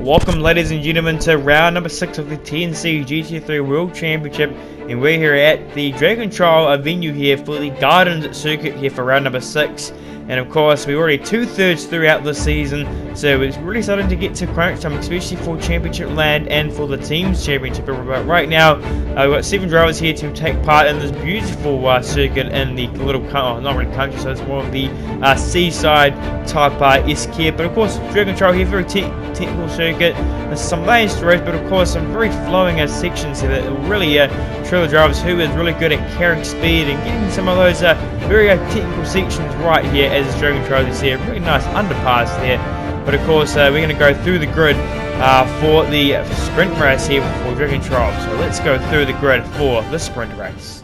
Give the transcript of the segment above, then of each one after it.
Welcome, ladies and gentlemen, to round number 6 of the TNC GT3 World Championship, and we're here at the Dragon Trial venue here for the Gardens Circuit here for round number 6. And of course, we're already 2/3 throughout the season, so it's really starting to get to crunch time, especially for Championship Land and for the Teams Championship. But right now, we've got 7 drivers here to take part in this beautiful circuit in the little, not really country, so it's more of the seaside type esque here. But of course, Dragon Trial here, very technical circuit. There's some lane straight, but of course some very flowing sections here that will really show the drivers who is really good at carrying speed and getting some of those very technical sections right here as the Dragon Trial is here. Really nice underpass there. But of course we're going to go through the grid for the sprint race here for Dragon Trial. So let's go through the grid for the sprint race.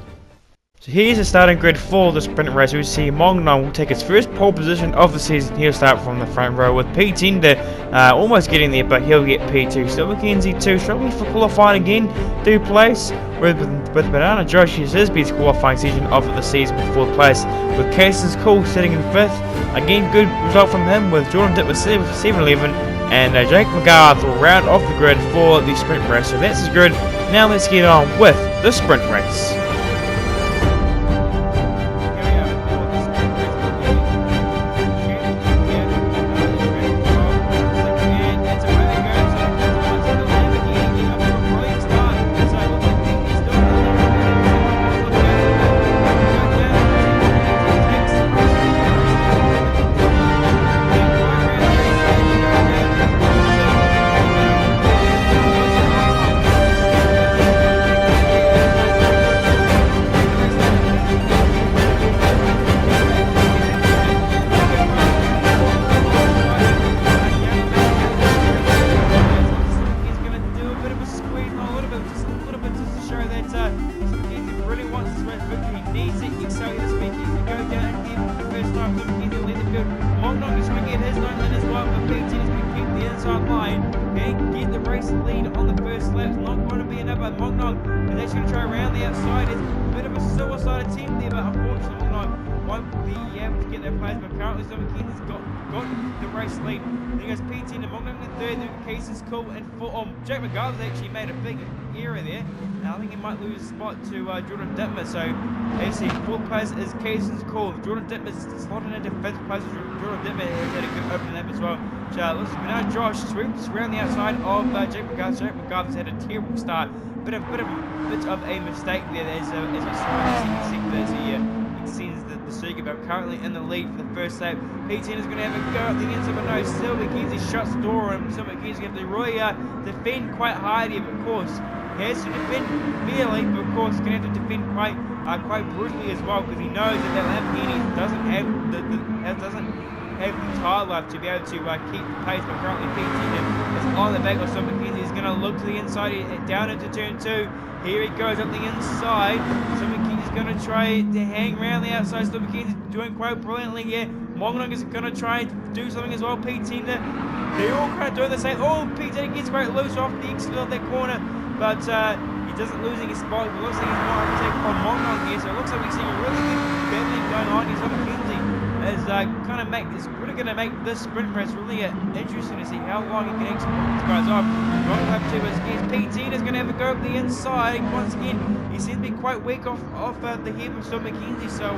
So here's the starting grid for the sprint race. We see Mongnon will take his first pole position of the season. He'll start from the front row with P10 almost getting there, but he'll get P2. Still McKenzie 2, struggling for qualifying again, 2 place. With Banana Josh, his best qualifying season of the season with 4th place. With Casey's Cool sitting in 5th. Again, good result from him with Jordan Ditt with 7-11. And Jake McGarth will round off the grid for the sprint race. So that's his grid. Now let's get on with the sprint race. Mongnon is trying to get his line in as well, but P10 is going to keep the inside line and get the race lead on the first lap. It's not going to be enough, but Mongnon is actually going to try around the outside. It's a bit of a suicide attempt there, but unfortunately Mongnon won't be able to get that place. But currently, so McKenzie's got the race lead. Then goes P10 and Mongnon in 3rd. Then Casey's Cool and 4th. Jake McGarth's actually made a big error there. I think he might lose a spot to Jordan Dittmer. So actually 4th place is Casey's Cool. Jordan Dittmer's slotted into 5th place. Jordan Dittmer has had a good opening lap as well. So looks like now Josh sweeps around the outside of Jake McGarth. Jake McGarth's had a terrible start. Bit of a mistake there as we saw he extends the circuit, but currently in the lead for the first lap. P10 is going to have a go at the inside, but no, still McKenzie shuts the door, and so McKenzie's going to have to really defend quite hard here, but of course he has to defend fairly, but of course he's going to have to defend quite brutally as well, because he knows that Lamborghini doesn't have the tyre life to be able to keep the pace. But currently P10 is on the back of so McKenzie. Is going to look to the inside, down into turn 2. Here he goes up the inside. So McKenzie's going to try to hang around the outside. So McKenzie's doing quite brilliantly here. Mongnon is going to try and do something as well. P10, they're all kind of doing the same. Oh, P10 gets quite loose off the exit of that corner, but he doesn't losing his spot. It looks like he's more overtake on Mongnon here. So it looks like we're seeing a really good battling going on here. So McKenzie is really going to make this sprint race really interesting to see how long he can export these guys off. Wrong lap 2 is P10 is going to have a go up the inside. Once again, he seems to be quite weak off the head of McKenzie, so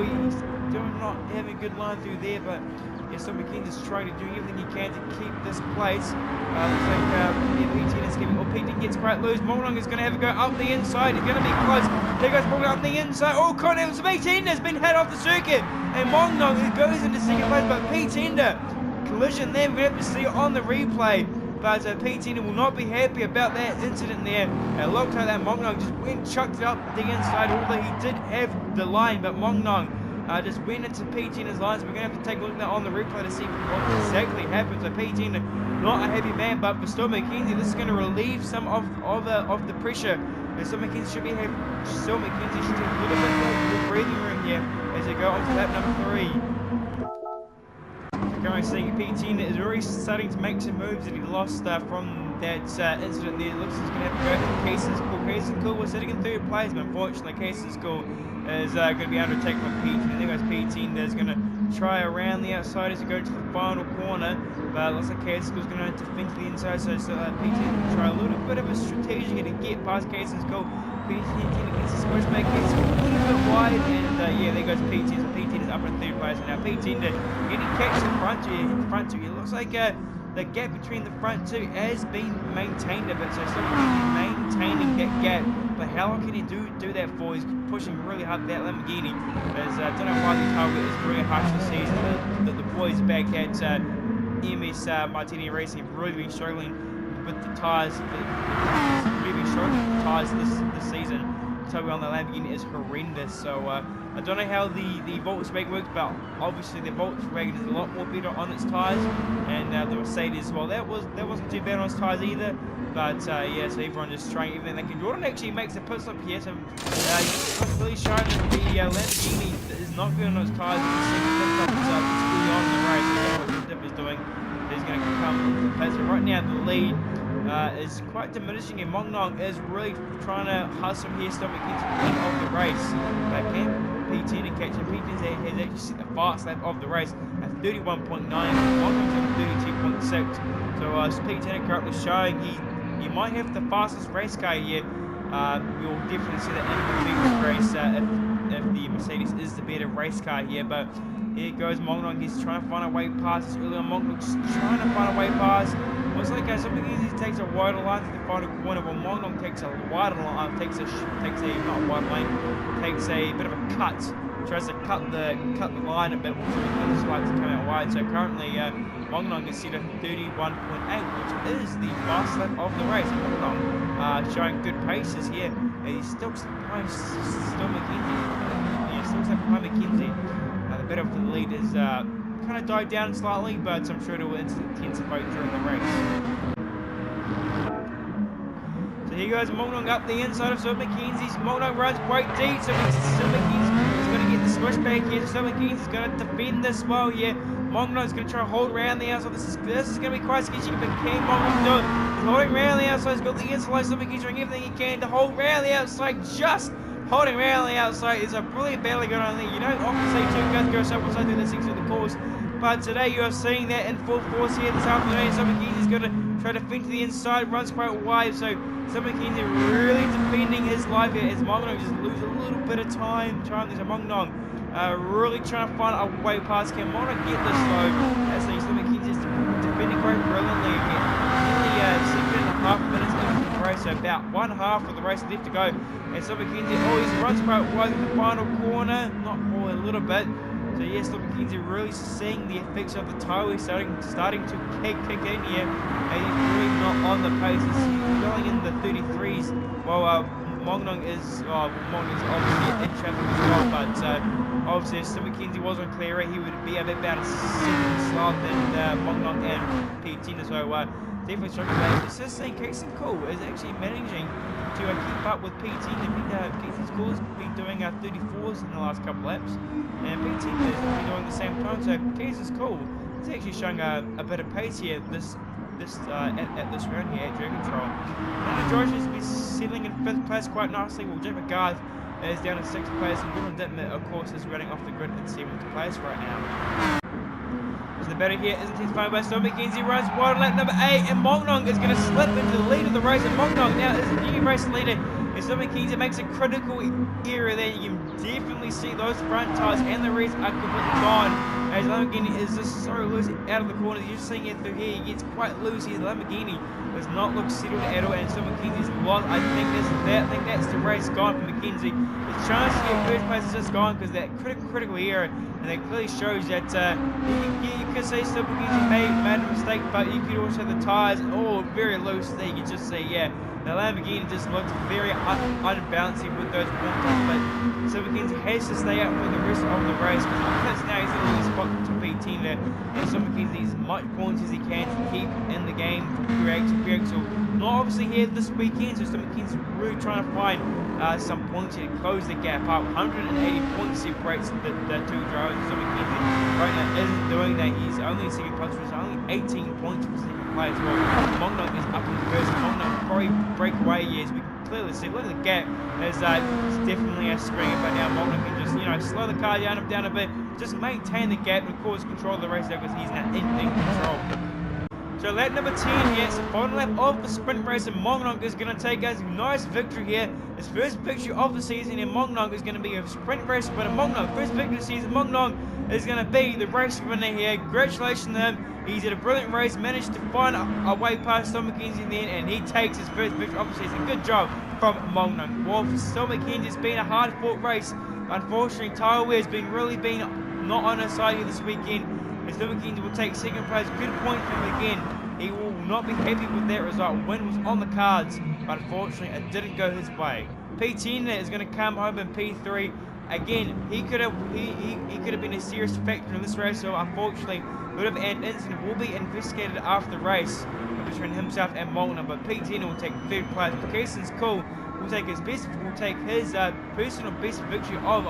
he's still not having a good line through there, but yeah, so McKenzie's trying to do everything he can to keep this place. Looks like P10 is keeping. P10 gets quite loose. Mongnon is going to have a go up the inside. He's going to be close. There goes Mongnon up the inside. Oh, P10 has been head off the circuit, and Mongnon goes into second place, but P10 collision there. We're going to have to see it on the replay. But P10 will not be happy about that incident there. It looked like that Mongnon just chucked it up the inside, although he did have the line, but Mongnon just went into P10's lines. We're going to have to take a look at that on the replay to see what exactly happened. So P10, not a happy man, but for still McKenzie, this is going to relieve some of the pressure. And still McKenzie should have a little bit more breathing room here as they go on to lap number 3. Going seeing P10 is already starting to make some moves that he lost from that incident there. It looks like he's going to have to go to Casey's Cool. Casey's Cool was sitting in 3rd place, but unfortunately Casey's Cool is going to be under attack from P10. There goes P10 that's going to try around the outside as we go to the final corner, but it looks like Casey's going to have to think to the inside, so PT can try a little bit of a strategy to get past Casey's goal. PT gets the switch back, gets a little bit wide, and yeah, there goes PT. So PT is up in third place now. PT getting catch the front two. It looks like the gap between the front two has been maintained a bit, so still maintaining that gap. But how long can he do that for? He's pushing really hard that Lamborghini. As I don't know why the target is very harsh this season. The boys back at MS Martini Racing have really been struggling with the tyres. Really been struggling with the tyres this season. Toby on the Lamborghini is horrendous. So I don't know how the Volkswagen works, but obviously the Volkswagen is a lot more better on its tyres, and the Mercedes, well, that wasn't too bad on its tyres either. But yeah, so everyone just trying everything they can. Jordan actually makes a pit stop here, so really showing that the Lamborghini is not good on its tyres. You can see the pit stop is really on the race. So what Dip is doing is going to come to the place. So right now the lead is quite diminishing, and Mongnong is really trying to hustle here, stop against the lead of the race. But can PT to catch him? PT has actually set the fast lap of the race at 31.9, Mongnong's at 32.6. So PT currently showing he might have the fastest race car here. We'll definitely see that in the next race if the Mercedes is the better race car here. But here goes Mongnong. He's trying to find a way past early on. Mongnong's trying to find a way past. Looks like something easy takes a wider line to the final corner, while Mongnong takes a wider line, takes a not wide lane, takes a bit of a cut, tries to cut the line a bit, which looks like to come out wide. So currently Mongnong is set at 31.8, which is the fast lap of the race. Mongnong showing good paces here. He's still behind McKenzie. Yeah, still behind McKenzie. The bit of the lead is kind of died down slightly, but I'm sure it will intensify during the race. So here goes Mongnong up the inside of Sir McKenzie's. Mongnong runs quite deep, so Sir McKenzie's going to get the switch back here. Sir McKenzie's going to defend this well here. Mongnong's going to try to hold around the outside. This is going to be quite sketchy, but can Mongnong do it? He's holding around the outside. He's got the inside. Sir McKenzie's doing everything he can to hold around the outside, just holding around the outside. Is a brilliant battle going on there. You don't often see two guys go side by side through the section of the course, but today you are seeing that in full force here this afternoon. So McKenzie's going to try to fend to the inside, runs quite wide, so McKenzie really defending his life here as Mongnong just loses a little bit of time trying to Mongnong. Really trying to find a way past. Can Mongnong get this slow? As so McKenzie's defending quite brilliantly. Nearly 7.5 minutes into the race, so about one half of the race left to go. And so McKenzie, he runs quite wide in the final corner, not more a little bit. So yes, McKenzie really seeing the effects of the tyre starting to kick in here. And he's really not on the pace. He's going in the 33s, while Mongnong is obviously in traffic as well. But obviously, if McKenzie wasn't clearer, he would be about a second slower than Mongnong and PT as well. Definitely struggling. It's just saying Casey Cole is actually managing to keep up with PT. Casey's Cole's been doing 34s in the last couple laps, and PT is been doing the same time. So Casey's Cole is actually showing a bit of pace here at this round here at Dragon Control. And George has been settling in 5th place quite nicely, while Jack McGarth is down in 6th place, and Gordon Dittmer, of course, is running off the grid in 7th place right now. So the battle here isn't his final by Storm. McKenzie runs wide on lap number 8, and Mongnong is going to slip into the lead of the race, and Mongnong now is the new race leader. And Storm McKenzie makes a critical error there. You can definitely see those front tyres and the rest are completely gone. As Lamborghini is just so loose out of the corner. You're seeing it through here. He gets quite loose here. The Lamborghini does not look settled at all, and Storm McKenzie's lost. I think that's the race gone for McKenzie. His chance to get first place is just gone because that critical error, and it clearly shows that you could say Storm McKenzie made a mistake, but you could also the tyres all very loose there. You could just say, yeah, the Lamborghini just looks very unbalanced with those points, but so McKenzie has to stay out for the rest of the race because now he's in the spot to PT there, and so McKenzie as much points as he can to keep in the game for create. So not obviously here this weekend, so Stomach Kings really trying to find some points here to close the gap up. 180 points separates the two drivers. Stomach Kings right now isn't doing that. He's only in second place, which is only 18 points for second place. Well, Mongnong is up in first. Mongnong probably break away here, as we can clearly see. Look at the gap. It's definitely a screen, but now Mongnong can just, slow the car down a bit, just maintain the gap, and of course control the race there because he's now in control. So lap number 10 here, it's the final lap of the sprint race, and Mongnong is going to take us a nice victory here. His first victory of the season, and Mongnong is going to be a sprint race winner. Mongnong, first victory of the season, Mongnong is going to be the race winner here. Congratulations to him. He's had a brilliant race, managed to find a way past Tom McKenzie in the end, and he takes his first victory of the season. Good job from Mongnong. Well, for Tom McKenzie, it's been a hard-fought race. Unfortunately, Tyler Weir's really been not on his side here this weekend. As Tom McKenzie will take second place, good point from him again. He will not be happy with that result. Win was on the cards, but unfortunately it didn't go his way. P10 is going to come home in P3. Again, he could have been a serious factor in this race, so unfortunately, a bit of an incident will be investigated after the race between himself and Mongnong. But P10 will take third place. Cason's cool. Will take his personal best victory of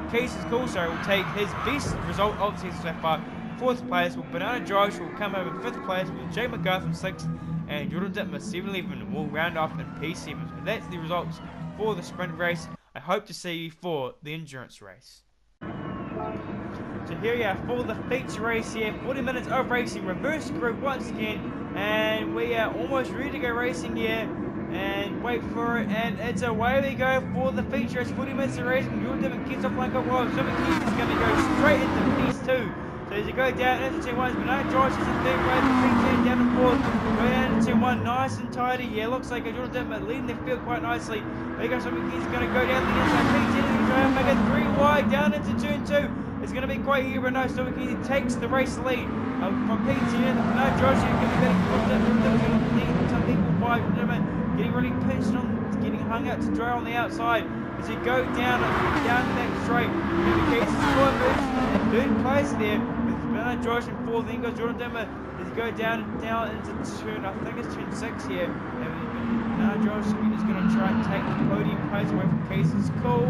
Casey's cool, sorry, will take his best result of the season so far. Fourth place will Banana Josh, will come over fifth place with Jay McGuff in sixth, and Jordan Dittmer 7-11 will round off in P7. So that's the results for the sprint race. I hope to see you for the endurance race. So here we are for the feature race here. 40 minutes of racing, reverse group once again, and we are almost ready to go racing here. And wait for it, and it's away we go for the feature. It's 40 minutes of racing. Jordan Dittmer kicks off like a wild. Jordan Keith is going to go straight into P2. So as you go down into turn 1, Banana Josh is in third place, P10 down and fourth. Go down into turn 1, nice and tidy. Yeah, looks like Jordan Dittmer leading the field quite nicely. There goes Jordan Keith is going to go down the inside. P10 is going to try and make it 3 wide down into turn 2. It's going to be quite here, but no, Jordan Keith takes the race lead from P10. Banana Josh is going to be getting close to some people by getting really pinched on, getting hung out to dry on the outside. As you go down that straight, the case is full of in third place there with Banana Josh in fourth. Then goes Jordan Dittmer as you go down into turn, I think it's turn 6 here. And Banana Josh is going to try and take the podium place away from Casey's cool.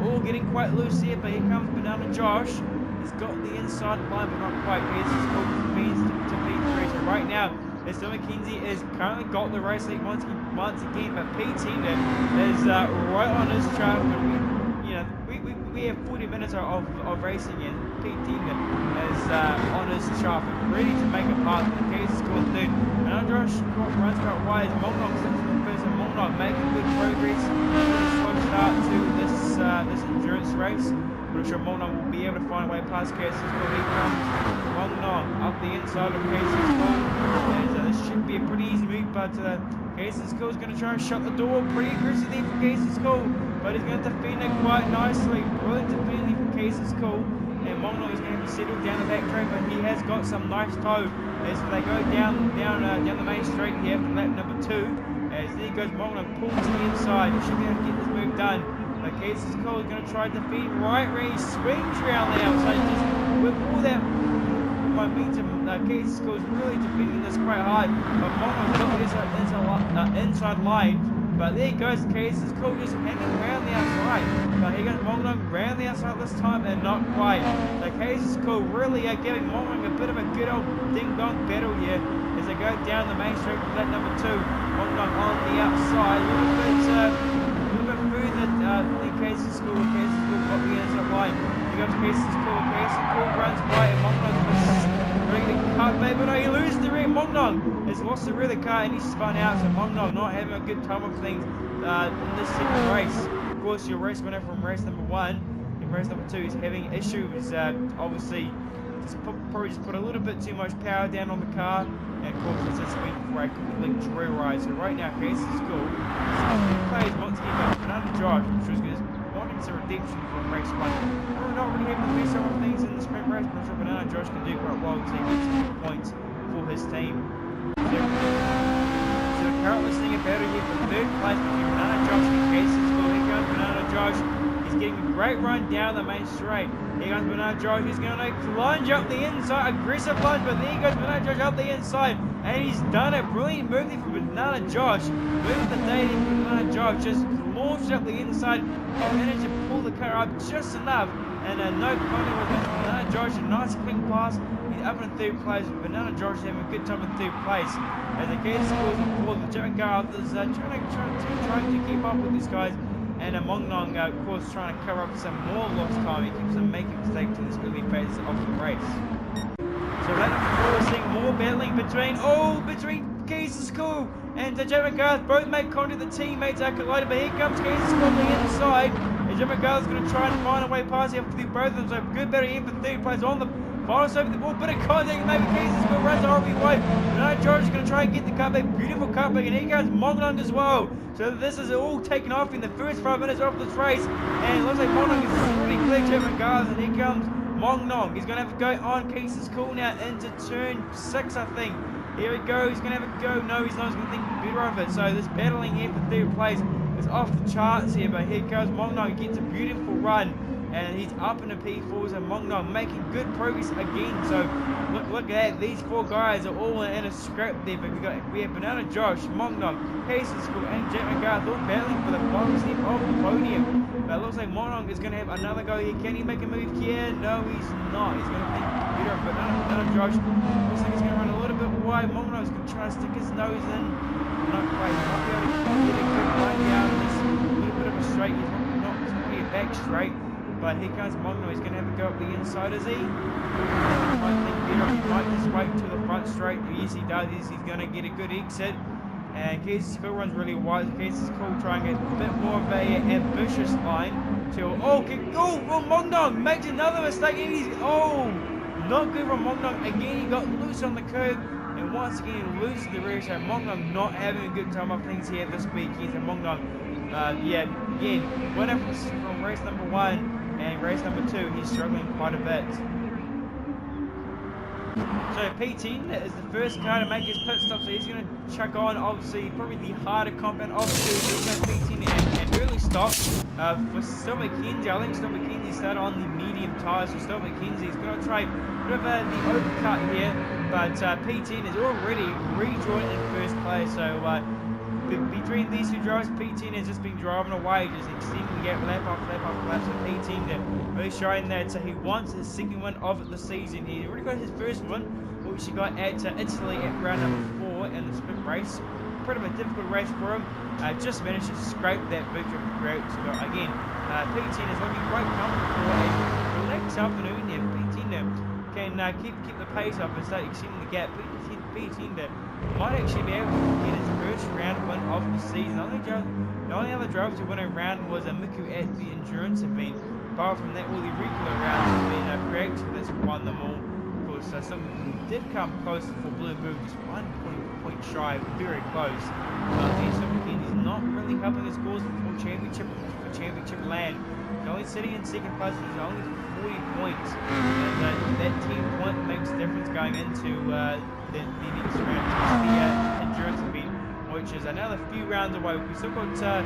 All getting quite loose here, but here comes Banana Josh. He's got the inside line, but not quite. Casey's cool to P3. So right now, Tom McKenzie is currently got the race lead once again, but P10 is right on his chart. We have 40 minutes of racing, and P10 is on his chart, ready to make a pass. The case is scored third. And Josh runs quite wide. Mongnong sits in first, and Mongnong making good progress. Slow start to this endurance race. But I'm sure Mongnong will be able to find a way past Casey's goal. Here comes Mongnong up the inside of Casey's goal. This should be a pretty easy move, but Casey's goal is going to try and shut the door pretty aggressively for Casey's goal. But he's going to defend it quite nicely. Brilliant defending from Casey's goal. And Mongnong is going to be settled down the back track, but he has got some nice toe as they go down the main straight here for lap number 2. As there goes Mongnong, pulls to the inside. He should be able to get this move done. Casey's Cole is going to try to defend right where he swings around the outside. Just with all that momentum, Casey's Cole is really defending this quite hard. But Mongnong's got the inside line. But there goes Casey's Cole just hanging around the outside. But here goes Mongnong around the outside this time and not quite. So Casey's Cole really giving Mongnong a bit of a good old ding-dong battle here as they go down the main straight for that number 2. Mongnong on the outside. A little bit further than Casey's Cole. Casey's Cole got the inside line. Here goes Casey's Cole. Casey's Cole runs by and Mongnong ready to cut back, but no, he loses the rear. Mongnong has lost the rear of the car and he's spun out. So Mongnong not having a good time of things in this second race. Of course, your race winner from race number 1 and race number 2 is having issues. Obviously, probably just put a little bit too much power down on the car, and of course it's just been for a complete joyride. So right now, Casey's Cole plays once again by Banana Josh, which was wanting some redemption from race 1. We're not really having the best of things in the sprint race, but I'm sure Banana Josh can do quite well to get some points for his team. So currently seeing a battle here for third place between Banana Josh and Casey's Cole. Here goes Banana Josh. He's getting a great run down the main straight. Here comes Bernard Josh. He's going to lunge up the inside. Aggressive lunge, but there goes Bernard Josh up the inside. And he's done it. Brilliant move there from Bernard Josh. Moving the day from Bernard Josh. Just launched up the inside. And managed to pull the car up just enough. And no contact with Bernard Josh. A nice quick pass. He's up in third place. Bernard Josh having a good time in third place. As the kids scores on board, the German car is trying to keep up with these guys. And Mongnong, of course, trying to cover up some more lost time. He keeps on making mistakes in this early phase of the race. So right now we're seeing more battling between Keys School and the German Garth. Both make contact. The teammates are collided, but here comes Keys School on the inside. The German Garth is going to try and find a way past here through both of them. So good battle here for third place on the final over the ball. Bit of contact, maybe Keys School runs the horribly wide. Bernard George is going to try and get the cutback. Beautiful cutback, and here goes Mongnong as well. So this is all taken off in the first 5 minutes of this race. And it looks like Mongnong is pretty clear German Garth, and here comes Mongnong. He's going to have to go on Keys Cool now into turn 6, I think. Here we go. He's going to have a go. No, he's not. He's going to think better of it. So this battling here for third place is off the charts here. But here goes Mongnong. He gets a beautiful run. And he's up in the P4s, and Mongnong making good progress again. So look at that. These 4 guys are all in a scrap there. But we have Banana Josh, Mongnong, Keys School, and Jack McGarth all battling for the final step of the podium. But it looks like Mongnong is going to have another go here. Can he make a move here? No, he's not. He's going to think better. But Banana Josh looks like he's going to run a little bit wide. Mongnong's going to try to stick his nose in. Not quite. Not be able to get a good line down. Just a little bit of a straight. He's not really a back straight. But here comes Mongnong. He's going to have a go up the inside, is he? I think better. He might just wait to the front straight. Yes, he does. He's going to get a good exit. And Keys School runs really wide. Keys School trying to get a bit more of a ambitious line. Mongnong makes another mistake. And he's, not good from Mongnong. Again, he got loose on the curb. And once again, he loses the rear. So Mongnong not having a good time of things here this weekend. And Mongnong, again, winner from race number 1. And race number 2, he's struggling quite a bit. So P10 is the first car to make his pit stop, so he's going to chuck on, obviously, probably the harder compound of the P10 and early stop for Still McKenzie. I think Still McKenzie started on the medium tyres, so Still McKenzie is going to try a bit of the overcut here, but P10 is already rejoined in first place, so between these 2 drivers, P10 has just been driving away, just extending the gap lap after lap after lap. So P10 really showing that he wants his second win of the season. He already got his first win, which he got at Italy at round number 4 in the sprint race. Pretty much a difficult race for him. Just managed to scrape that victory from Croatia. So again, P10 is looking quite comfortable for a relaxed afternoon here. P10 can keep the pace up and start extending the gap. P10 might actually be able to get his first round win of the season. The only other drivers who won a round was Miku at the endurance event. Apart from that, all the regular rounds have been Croatia that's won them all. Of course, some did come close for Blue Move, just 1 point shy, very close. So McKenzie's not really helping his cause for championship land. He's only sitting in second place, which is only 40 points. And that 10 point makes a difference going into the next round, the endurance event, which is another few rounds away. We've still got to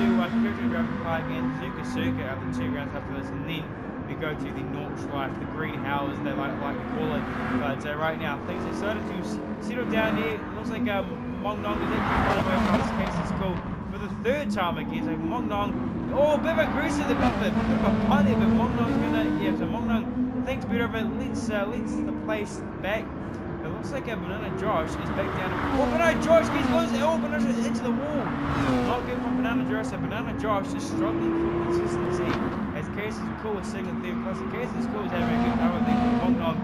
do Kirchen Driving Park and Zuka Circuit after 2 rounds after this, and then we go to the Nordschleife, the greenhouse they like to call it. But right now things are starting to settle down here. It looks like Mongnong is actually one of our cases called for the 3rd time again. So Mongnong, a bit of aggressive, a bit of a punt there, but Mongnong's gonna, so Mongnong thinks better of it, lets the place back. It looks like Banana Josh is back down. Banana Josh gets loose. Banana into the wall. Not good from Banana Josh. So Banana Josh is struggling for consistency. As Keys Cool is second, 3rd place. Keys Cool is having a good time. I think Mongnong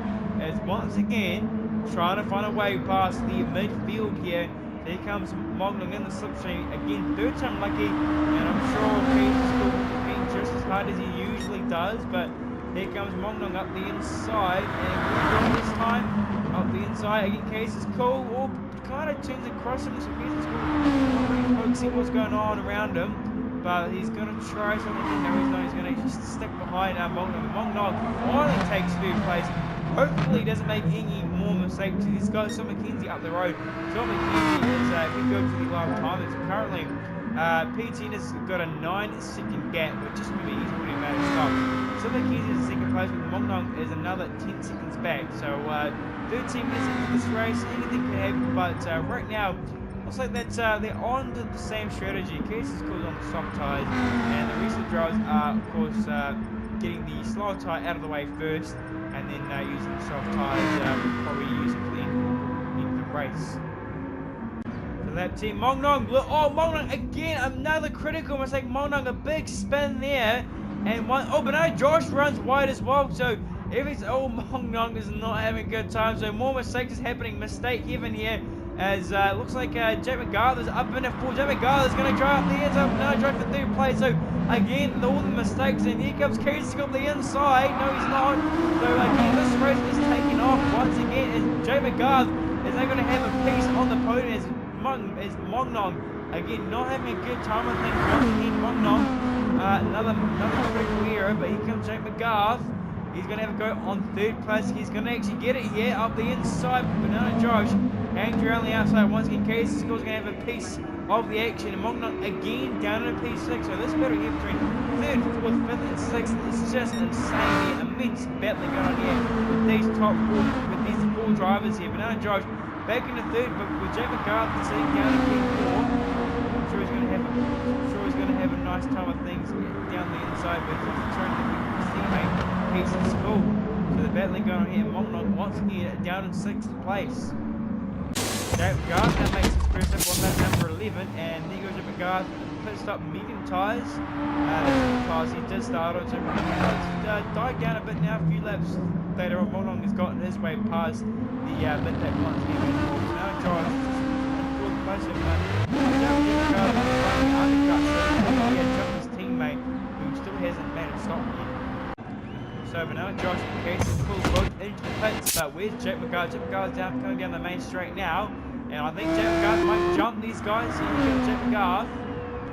is once again trying to find a way past the midfield here. Here comes Mongnong in the slipstream again. 3rd time lucky, and I'm sure Keys Cool will compete just as hard as he usually does. But here comes Mongnong up the inside, and this time. Up the inside again, Keys Cool, kind of turns across him, so Keys Cool really focusing what's going on around him, but he's going to try something. No, he's not. He's going to just stick behind Mongnong. Mongnong finally takes 3rd place. Hopefully he doesn't make any more mistakes. He's got Tom McKenzie up the road. Tom McKenzie can go to the live time. It's currently P10 has got a 9-second gap, but just maybe he's already made a stop. Silver Keys is in second place with Mongnong is another 10 seconds back. So 13 minutes into this race, anything can happen. But right now, looks like that they're on to the same strategy. Case is called on the soft tyres, and the rest of the drivers are, of course, getting the slow tyre out of the way first, and then using the soft tyres, probably using for the end of the race. That team, Mongnong, Mongnong again, another critical mistake. Mongnong, a big spin there, and but no, Josh runs wide as well. So if it's Mongnong is not having a good time. So more mistakes is happening. Mistake heaven here, as looks like Jack McGarther's up in it for Jack McGarther's going to drive up the end zone. No, drive for third place. So again, all the mistakes, and here comes Casey on the inside. No, he's not. So again, this race is taking off once again. As Jack McGarth is now going to have a piece on the podium. As Mongnong again not having a good time. I think Mongnong another critical error, but here comes Jake McGarth. He's going to have a go on third place. He's going to actually get it here up the inside. Banana Josh hangs around the outside once again. Casey School's going to have a piece of the action, and Mongnong again down in a P6. So this battle here between third, fourth, fifth, and sixth is just insane. Immense battling going on here with these top four, with these four drivers here. Banana Josh back in the third, but with Jack McGarth sitting down in P4, I'm sure he's going to have a nice time of things down the inside, but he's trying to his teammate Peace and School. So the battling going on here. Mongnong once again down in 6th place. Jack McGarth now makes his first step on that number 11, and there goes Jack McGarth. Pit stop medium tyres. He did start on, so he died down a bit now. A few laps later on, Mongnong has gotten his way past the mid-pack once again. Now Josh in fourth place of Jack McGarth running undercut, so he had jumped his teammate who still hasn't made a stop yet. So Banana Josh and Casey pulls both into the pits, but where's Jack McGarth? Jack McGarth's coming down the main straight now, and I think Jack McGarth might jump these guys. Here goes Jack McGarth.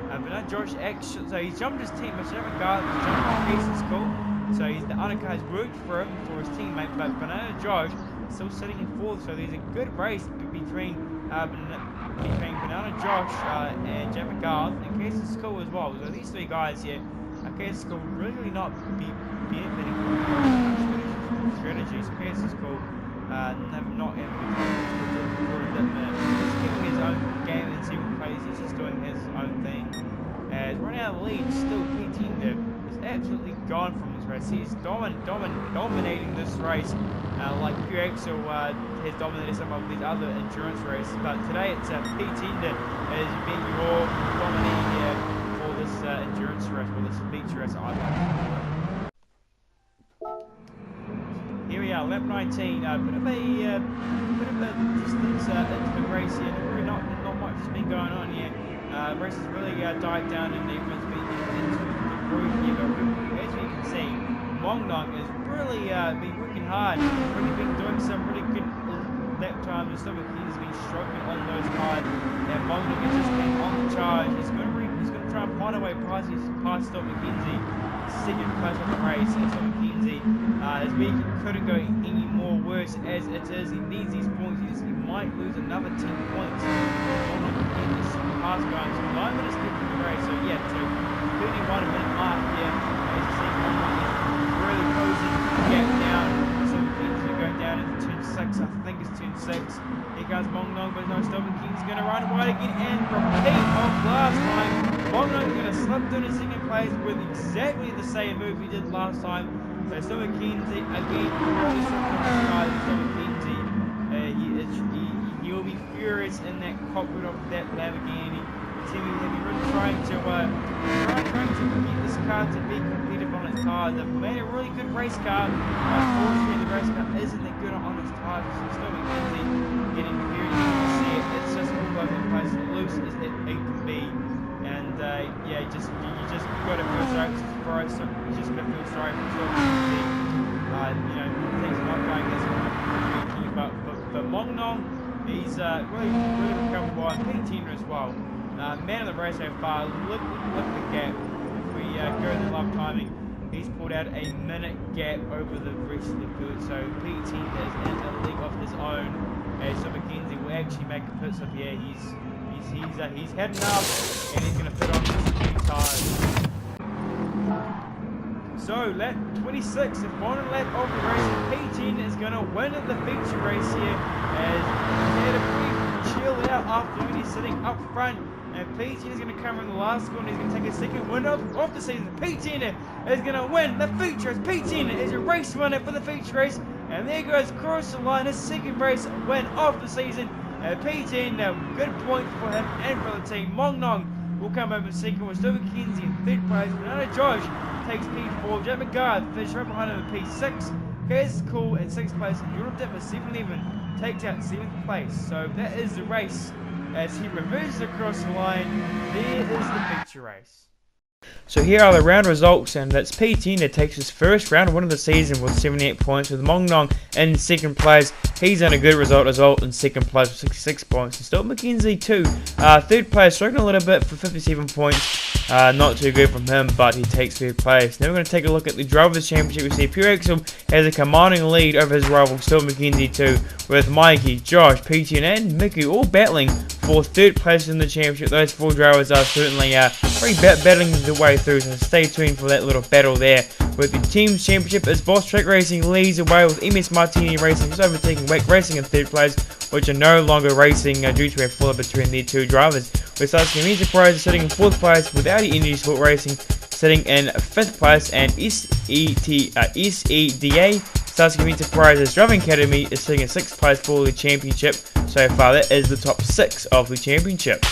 Banana Josh actually, so he's jumped his team, but Jack McGarth has jumped on Casey's school. So the undercut has worked for him, for his teammate, but Banana Josh is still sitting in fourth. So there's a good race between Banana Josh and Jack McGarth and Casey's school as well. So these three guys here, Casey's school really not benefiting from strategies. Casey's school not he's giving his own game in second place. He's just doing his own thing. As running out of the lead, still P10 there is absolutely gone from this race. He's dominating this race, like Pure Axel has dominated some of these other endurance races. But today it's P10 that has been your dominating here for this endurance race, for this feature race. Here we are, lap 19. Bit of a distance into the race here. Really not much has been going on here. The race has really died down, and everyone's been into the groove here. But as you can see, Mongnong has really been working hard. Really been doing some really good lap times. And Silver King has been struggling on those times. And Mongnong has just been on the charge. He's going to try and find a way past Stop McKenzie. Second place of the race, and Stop McKenzie as we couldn't go any more worse as it is. He needs these points. He might lose another 10 points. Pass going, so 9 minutes left in the race. So yeah, so 31 minute mark here. As you see, Mongnong is really closing the gap down. So McKenzie going down into turn 6. I think it's turn 6. Here comes Mongnong, but no, Stop McKenzie's going to run wide again and repeat of last time. Mongnong's going to slip down in second place with exactly the same move he did last time. So Stop McKenzie again, really struggling on the side. Stop McKenzie, he'll be furious in that cockpit of that Lamborghini. He'll be really trying to get this car to be competitive on its tires. They've made a really good race car. Unfortunately, the race car isn't that good on its tires. So Stop McKenzie getting very easy to see it. It's just all over the place, loose as it can be. And yeah, you just got to feel sorry for us. You just got to feel sorry for Stop McKenzie. Things are not going as well. But Mongnong, he's really recovered by P10 as well. Man of the race so far, look at the gap. If we go in the lap timing, he's pulled out a minute gap over the rest of the field. So P10 is in a league of his own. So McKenzie will actually make a pit stop here. He's He's heading up, and he's going to put on his new tires. So, lap 26, the final lap of the race. P10 is going to win the feature race here, as he had a pretty chill out after only sitting up front. And P10 is going to come in the last corner. He's going to take a second win of the season. P10 is going to win the feature race. P10 is a race winner for the feature race. And there goes across the line, his second race win of the season. P10, good point for him and for the team. Mong Nong will come over second with Stuart McKenzie in third place. Bernardo Josh takes P4. Jack McGrath finishes right behind him in P6. Gaz Cool in 6th place. And Jordan Dipper 7-11 takes out 7th place. So that is the race. As he removes across the line, there is the feature race. So here are the round results, and that's P10 that takes his first round win of the season with 78 points, with Mong Nong in second place. He's done a good result as well in second place with 66 points. And Stuart McKenzie too, third place, struggling a little bit for 57 points. Not too good from him, but he takes third place. Now we're going to take a look at the Drivers' Championship. We see Pure Axel has a commanding lead over his rival Stuart McKenzie too, with Mikey, Josh, P10 and Mickey all battling for third place in the championship. Those four drivers are certainly battling the way through, so stay tuned for that little battle there. With the team's championship, as Boss Track Racing leads away with MS Martini Racing just overtaking Wake Racing in third place, which are no longer racing due to a fall between their two drivers. With Sasuke Music Prize sitting in fourth place with Audi Energy Sport Racing sitting in fifth place, and SEDA Sasuke Music Prize's Driving Academy is sitting in sixth place for the championship. So far, that is the top 6 of the championship.